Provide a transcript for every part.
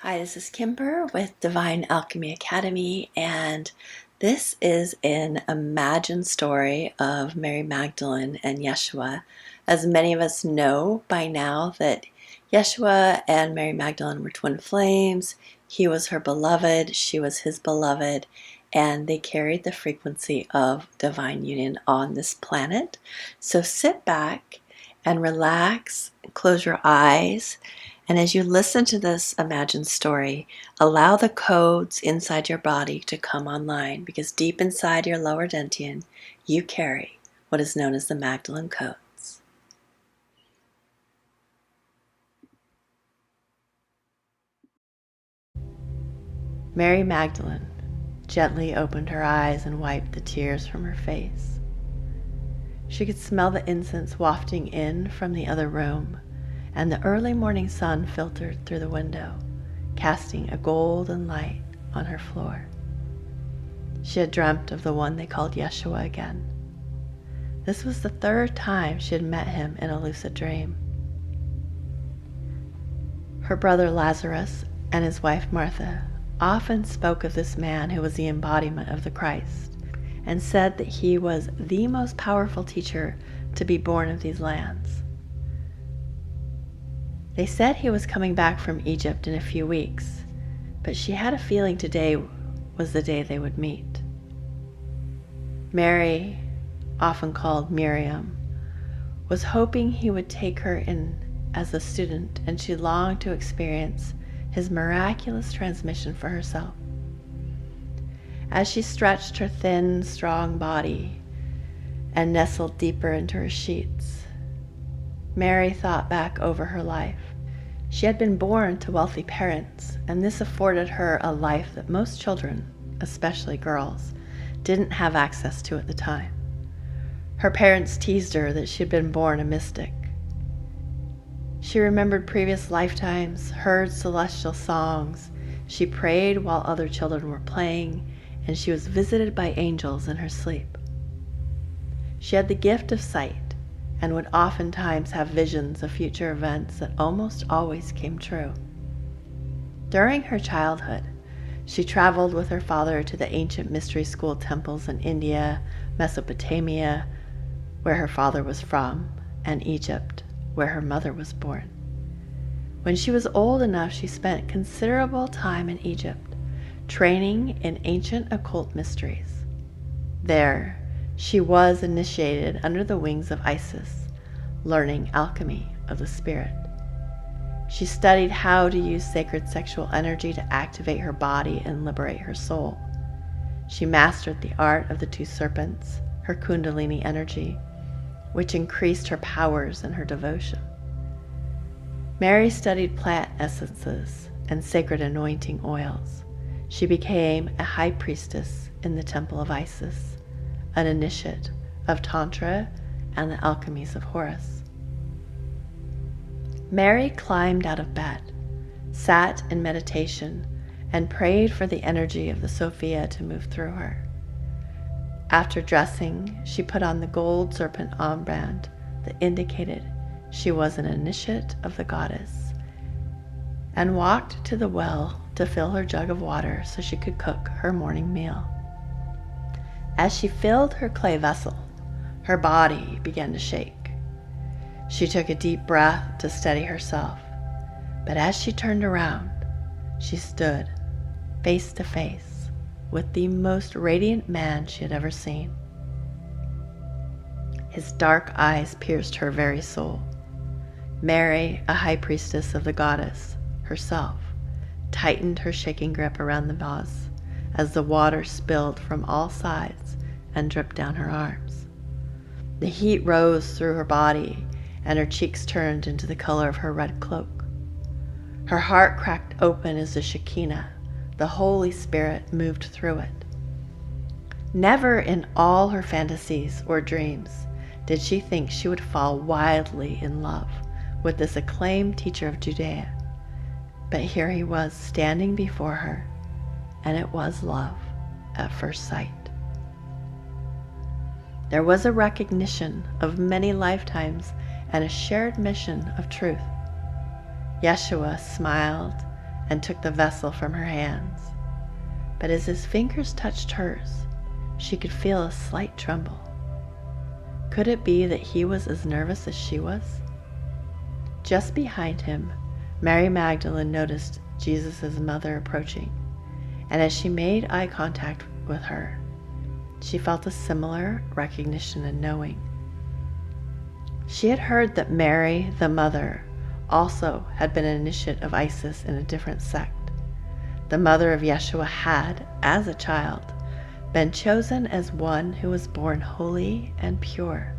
Hi, this is Kimber with Divine Alchemy Academy, and this is an imagined story of Mary Magdalene and Yeshua. As many of us know by now that Yeshua and Mary Magdalene were twin flames. He was her beloved, she was his beloved, and they carried the frequency of divine union on this planet. So sit back and relax, and close your eyes. And as you listen to this imagined story, allow the codes inside your body to come online, because deep inside your lower dantian, you carry what is known as the Magdalene Codes. Mary Magdalene gently opened her eyes and wiped the tears from her face. She could smell the incense wafting in from the other room, and the early morning sun filtered through the window, casting a golden light on her floor. She had dreamt of the one they called Yeshua again. This was the third time she had met him in a lucid dream. Her brother Lazarus and his wife Martha often spoke of this man who was the embodiment of the Christ, and said that he was the most powerful teacher to be born of these lands. They said he was coming back from Egypt in a few weeks, but she had a feeling today was the day they would meet. Mary, often called Miriam, was hoping he would take her in as a student, and she longed to experience his miraculous transmission for herself. As she stretched her thin, strong body and nestled deeper into her sheets, Mary thought back over her life. She had been born to wealthy parents, and this afforded her a life that most children, especially girls, didn't have access to at the time. Her parents teased her that she had been born a mystic. She remembered previous lifetimes, heard celestial songs, she prayed while other children were playing, and she was visited by angels in her sleep. She had the gift of sight, and would oftentimes have visions of future events that almost always came true. During her childhood, she traveled with her father to the ancient mystery school temples in India, Mesopotamia, where her father was from, and Egypt, where her mother was born. When she was old enough, she spent considerable time in Egypt, training in ancient occult mysteries. There, she was initiated under the wings of Isis, learning alchemy of the spirit. She studied how to use sacred sexual energy to activate her body and liberate her soul. She mastered the art of the two serpents, her kundalini energy, which increased her powers and her devotion. Mary studied plant essences and sacred anointing oils. She became a high priestess in the temple of Isis, an initiate of Tantra and the alchemies of Horus. Mary climbed out of bed, sat in meditation, and prayed for the energy of the Sophia to move through her. After dressing, she put on the gold serpent armband that indicated she was an initiate of the goddess, and walked to the well to fill her jug of water so she could cook her morning meal. As she filled her clay vessel, her body began to shake. She took a deep breath to steady herself, but as she turned around, she stood face to face with the most radiant man she had ever seen. His dark eyes pierced her very soul. Mary, a high priestess of the goddess herself, tightened her shaking grip around the vase as the water spilled from all sides and dripped down her arms. The heat rose through her body, and her cheeks turned into the color of her red cloak. Her heart cracked open as the Shekinah, the Holy Spirit, moved through it. Never in all her fantasies or dreams did she think she would fall wildly in love with this acclaimed teacher of Judea. But here he was standing before her, and it was love at first sight. There was a recognition of many lifetimes and a shared mission of truth. Yeshua smiled and took the vessel from her hands. But as his fingers touched hers, she could feel a slight tremble. Could it be that he was as nervous as she was? Just behind him, Mary Magdalene noticed Jesus' mother approaching, and as she made eye contact with her, she felt a similar recognition and knowing. She had heard that Mary, the mother, also had been an initiate of Isis in a different sect. The mother of Yeshua had, as a child, been chosen as one who was born holy and pure.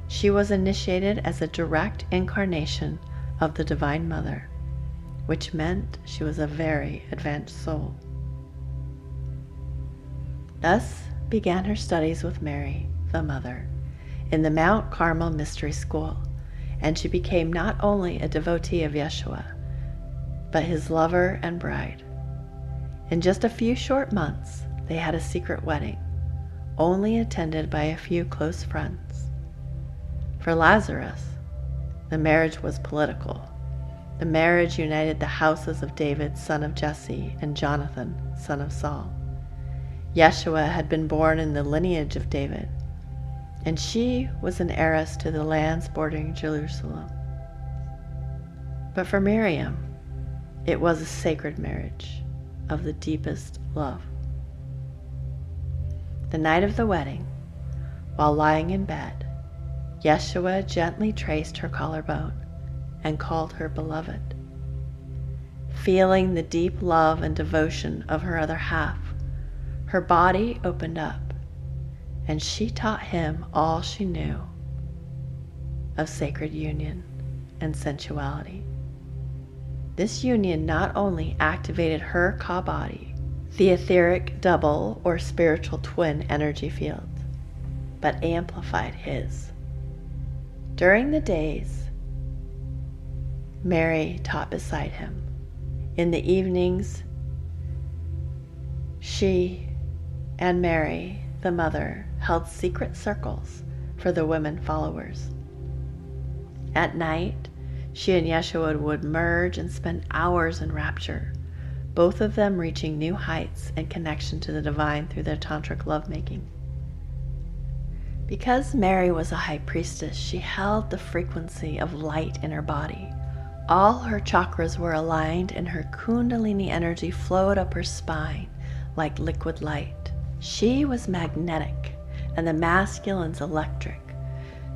She was initiated as a direct incarnation of the Divine Mother, which meant she was a very advanced soul. Thus began her studies with Mary, the Mother, in the Mount Carmel Mystery School, and she became not only a devotee of Yeshua, but his lover and bride. In just a few short months, they had a secret wedding, only attended by a few close friends. For Lazarus, the marriage was political. The marriage united the houses of David, son of Jesse, and Jonathan, son of Saul. Yeshua had been born in the lineage of David, and she was an heiress to the lands bordering Jerusalem. But for Miriam, it was a sacred marriage of the deepest love. The night of the wedding, while lying in bed, Yeshua gently traced her collarbone and called her beloved. Feeling the deep love and devotion of her other half, her body opened up, and she taught him all she knew of sacred union and sensuality. This union not only activated her Ka body, the etheric double or spiritual twin energy field, but amplified his. During the days, Mary taught beside him. In the evenings, she and Mary, the mother, held secret circles for the women followers. At night, she and Yeshua would merge and spend hours in rapture, both of them reaching new heights and connection to the divine through their tantric lovemaking. Because Mary was a high priestess, she held the frequency of light in her body. All her chakras were aligned and her kundalini energy flowed up her spine like liquid light. She was magnetic and the masculine's electric.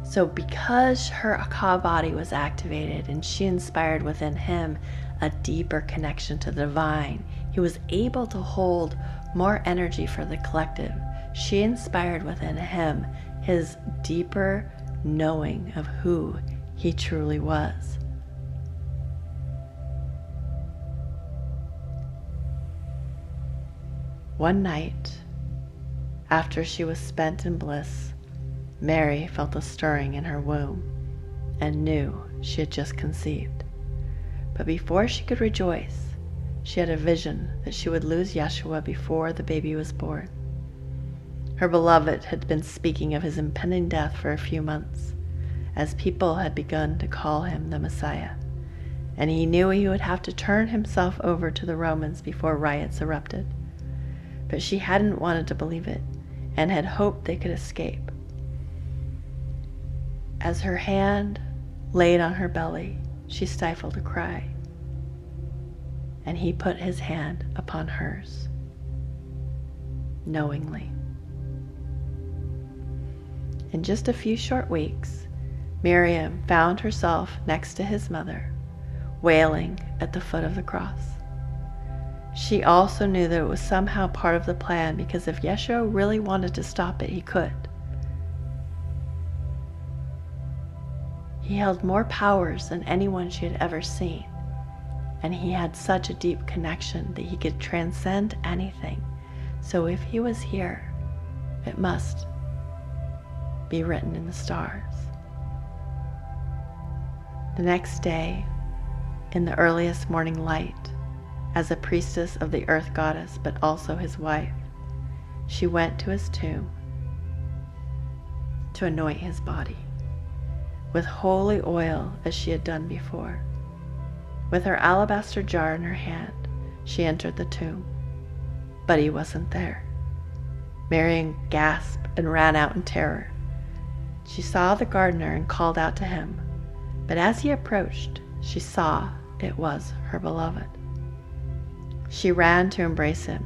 So because her Ka body was activated and she inspired within him a deeper connection to the divine, he was able to hold more energy for the collective. She inspired within him his deeper knowing of who he truly was. One night, after she was spent in bliss, Mary felt a stirring in her womb and knew she had just conceived. But before she could rejoice, she had a vision that she would lose Yeshua before the baby was born. Her beloved had been speaking of his impending death for a few months, as people had begun to call him the Messiah, and he knew he would have to turn himself over to the Romans before riots erupted. But she hadn't wanted to believe it, and had hoped they could escape. As her hand laid on her belly, she stifled a cry, and he put his hand upon hers, knowingly. In just a few short weeks, Miriam found herself next to his mother, wailing at the foot of the cross. She also knew that it was somehow part of the plan, because if Yeshua really wanted to stop it, he could. He held more powers than anyone she had ever seen, and he had such a deep connection that he could transcend anything. So if he was here, it must be written in the stars. The next day, in the earliest morning light, as a priestess of the earth goddess, but also his wife, she went to his tomb to anoint his body with holy oil as she had done before. With her alabaster jar in her hand, she entered the tomb. But he wasn't there. Mary gasped and ran out in terror. She saw the gardener and called out to him, but as he approached, she saw it was her beloved. She ran to embrace him,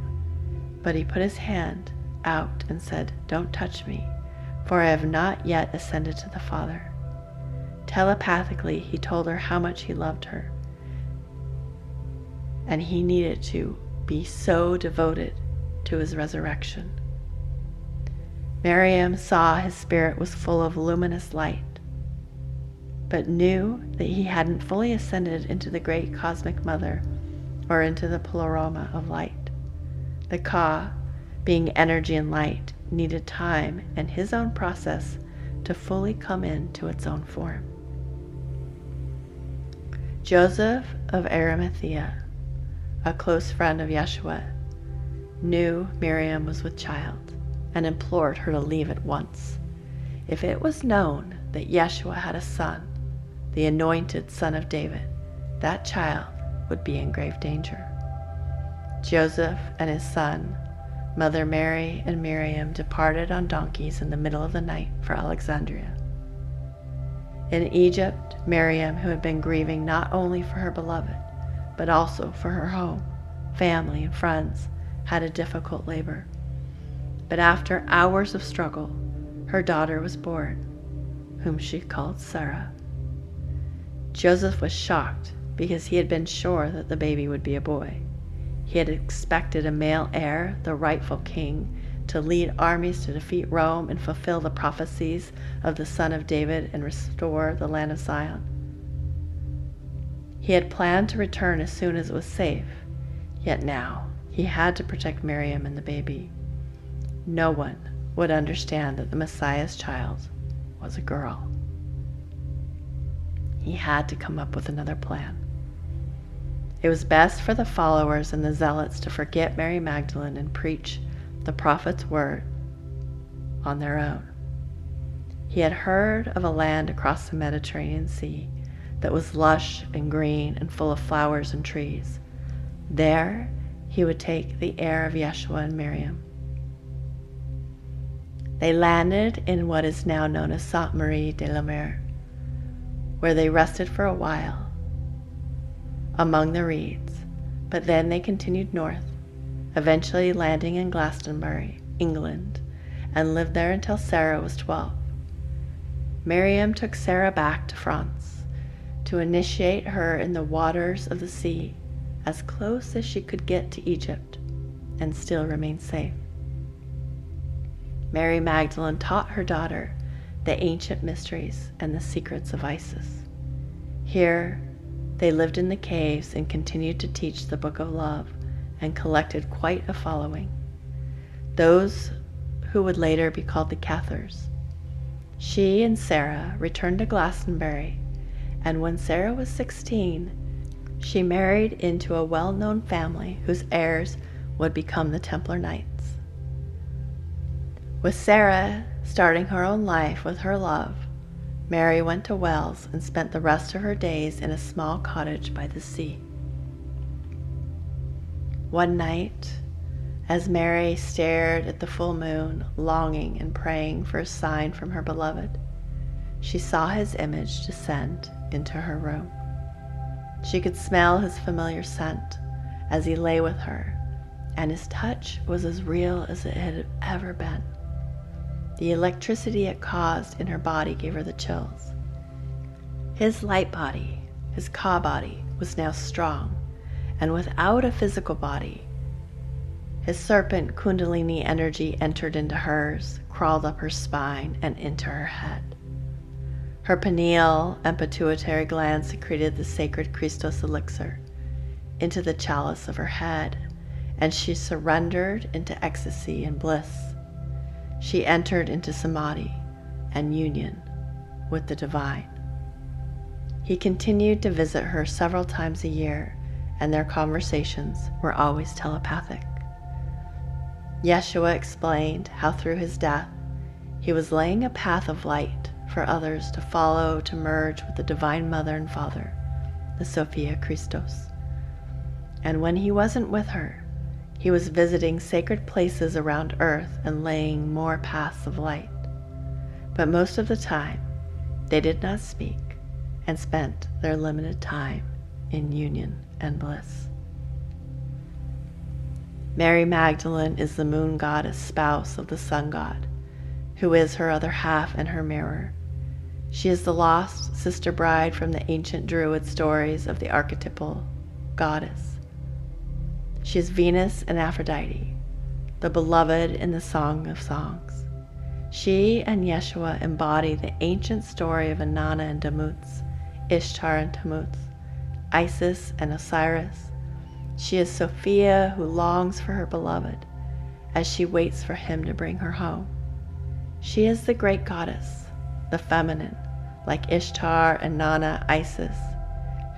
but he put his hand out and said, "Don't touch me, for I have not yet ascended to the Father." Telepathically, he told her how much he loved her, and he needed to be so devoted to his resurrection. Miriam saw his spirit was full of luminous light, but knew that he hadn't fully ascended into the great cosmic mother or into the pleroma of light. The Ka, being energy and light, needed time and his own process to fully come into its own form. Joseph of Arimathea, a close friend of Yeshua, knew Miriam was with child and implored her to leave at once. If it was known that Yeshua had a son, the anointed son of David, that child would be in grave danger. Joseph and his son, Mother Mary and Miriam departed on donkeys in the middle of the night for Alexandria. In Egypt, Miriam, who had been grieving not only for her beloved, but also for her home, family, and friends, had a difficult labor. But after hours of struggle, her daughter was born, whom she called Sarah. Joseph was shocked because he had been sure that the baby would be a boy. He had expected a male heir, the rightful king, to lead armies to defeat Rome and fulfill the prophecies of the son of David and restore the land of Zion. He had planned to return as soon as it was safe, yet now he had to protect Miriam and the baby. No one would understand that the Messiah's child was a girl. He had to come up with another plan. It was best for the followers and the zealots to forget Mary Magdalene and preach the prophet's word on their own. He had heard of a land across the Mediterranean Sea that was lush and green and full of flowers and trees. There he would take the heir of Yeshua and Miriam. They landed in what is now known as Sainte Marie de la Mer, where they rested for a while among the reeds, but then they continued north, eventually landing in Glastonbury, England, and lived there until Sarah was 12. Miriam took Sarah back to France to initiate her in the waters of the sea as close as she could get to Egypt and still remain safe. Mary Magdalene taught her daughter the ancient mysteries and the secrets of Isis. Here, they lived in the caves and continued to teach the Book of Love and collected quite a following, those who would later be called the Cathars. She and Sarah returned to Glastonbury, and when Sarah was 16, she married into a well-known family whose heirs would become the Templar Knights. With Sarah starting her own life with her love, Mary went to Wales and spent the rest of her days in a small cottage by the sea. One night, as Mary stared at the full moon, longing and praying for a sign from her beloved, she saw his image descend into her room. She could smell his familiar scent as he lay with her, and his touch was as real as it had ever been. The electricity it caused in her body gave her the chills. His light body, his Ka body, was now strong, and without a physical body. His serpent Kundalini energy entered into hers, crawled up her spine, and into her head. Her pineal and pituitary glands secreted the sacred Christos elixir into the chalice of her head, and she surrendered into ecstasy and bliss. She entered into samadhi and union with the divine. He continued to visit her several times a year, and their conversations were always telepathic. Yeshua explained how through his death, he was laying a path of light for others to follow to merge with the Divine Mother and Father, the Sophia Christos. And when he wasn't with her, he was visiting sacred places around earth and laying more paths of light. But most of the time, they did not speak and spent their limited time in union and bliss. Mary Magdalene is the moon goddess, spouse of the sun god, who is her other half and her mirror. She is the lost sister bride from the ancient Druid stories of the archetypal goddess. She is Venus and Aphrodite, the beloved in the Song of Songs. She and Yeshua embody the ancient story of Inanna and Tammuz, Ishtar and Tammuz, Isis and Osiris. She is Sophia who longs for her beloved as she waits for him to bring her home. She is the great goddess, the feminine, like Ishtar, Inanna, Isis,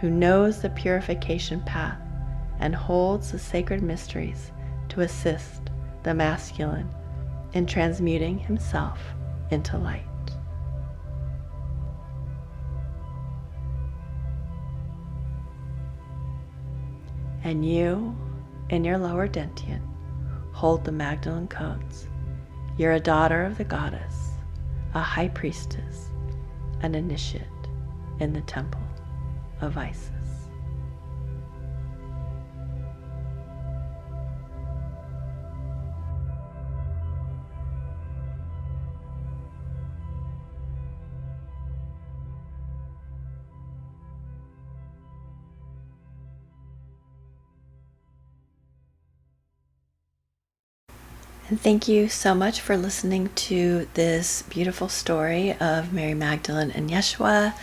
who knows the purification path and holds the sacred mysteries to assist the masculine in transmuting himself into light. And you, in your lower dantian, hold the Magdalene Codes. You're a daughter of the goddess, a high priestess, an initiate in the temple of Isis. And thank you so much for listening to this beautiful story of Mary Magdalene and Yeshua.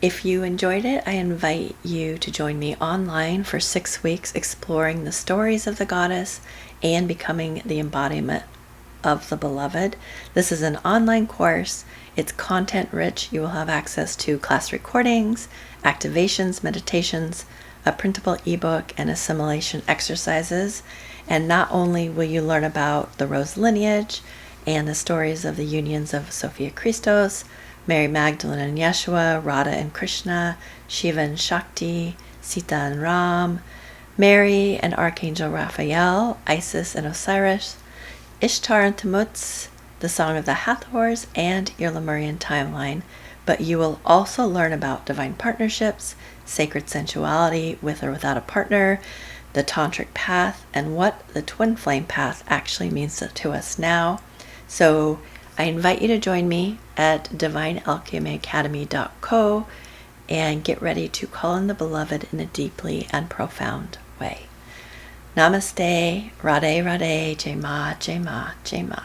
If you enjoyed it, I invite you to join me online for 6 weeks exploring the stories of the goddess and becoming the embodiment of the beloved. This is an online course. It's content rich. You will have access to class recordings, activations, meditations, a printable ebook, and assimilation exercises. And not only will you learn about the rose lineage and the stories of the unions of Sophia Christos, Mary Magdalene and Yeshua, Radha and Krishna, Shiva and Shakti, Sita and Ram, Mary and Archangel Raphael, Isis and Osiris, Ishtar and Tammuz, the Song of the Hathors, and your Lemurian timeline. But you will also learn about divine partnerships, sacred sensuality with or without a partner, the tantric path, and what the twin flame path actually means to us now. So I invite you to join me at divinealchemyacademy.co and get ready to call in the beloved in a deeply and profound way. Namaste, Radhe Radhe, Jai Ma, Jai Ma, Jai Ma.